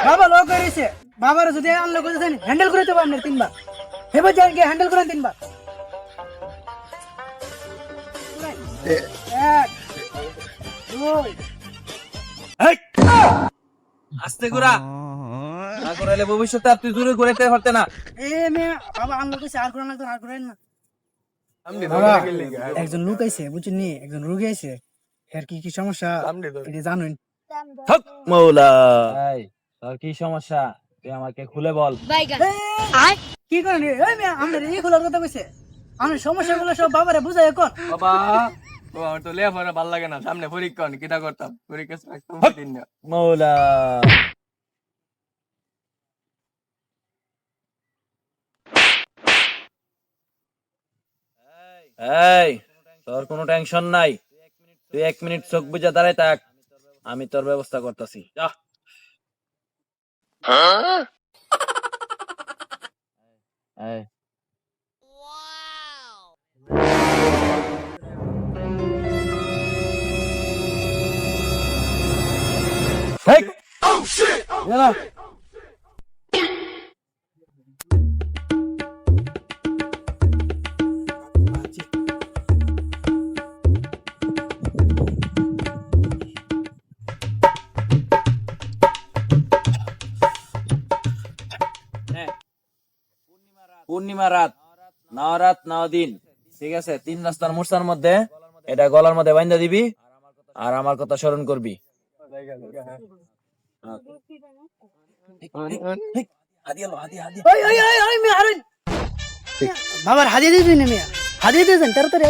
বাবা লোক করেছে বাবার যদি আনলো করেছেন হ্যান্ডেল করে দেবো আপনার তিনবার এবার যান গিয়ে হ্যান্ডেল করেন তিনবার এক দুই আস্তে করা না করাইলে ভবিষ্যতে আর তুই দূরে ঘুরাইতে পারতে না। এ মেয়ে বাবা আনলো কইছে আর করেন না আর করেন না সামনে বাবা ধরে গেলি গা একজন লোক আইছে বুঝছেন নি একজন রোগী আইছে এর কি কি সমস্যা সামনে ধরে এটা জানেন হক মাওলা এই তোর কি সমস্যা তুই আমাকে খুলে বল। কি করেন এই মেয়ে আমরা এই খোলার কথা কইছে আমার সমস্যাগুলো সব বাবারে বুঝাই এখন বাবা ও আমার তো লেখাপড়া ভালো লাগে না সামনে পরীক্ষা কিটা করতাম পরীক্ষা একদম দিন না মাওলা এই তোর কোনো টেনশন নাই তুই 1 মিনিট চোখ বুজে দাঁড়ায় থাক আমি তোর ব্যবস্থা করতেছি যা। এই হেই এলা পূর্ণিমা রাত নাও দিন ঠিক আছে 3 রাস্তার মোড়ার মধ্যে এটা গলার মধ্যে বাইন্ধা দিবি আর আমার কথা স্মরণ করবি। ওই ওই ওই ওই মেয়ে আরে বাবার হাজিয়ে দিয়েছেন মেয়ে হাজিয়ে দিয়েছেন তাড়াতাড়ি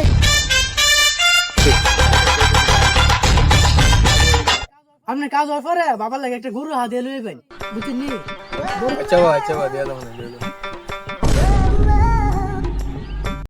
আপনার কাজ হওয়ার পরে বাবার লাগে একটা গরু হাতিয়ে লইবেন বুঝছেন নি আচ্ছা বা দিয়ে দাও না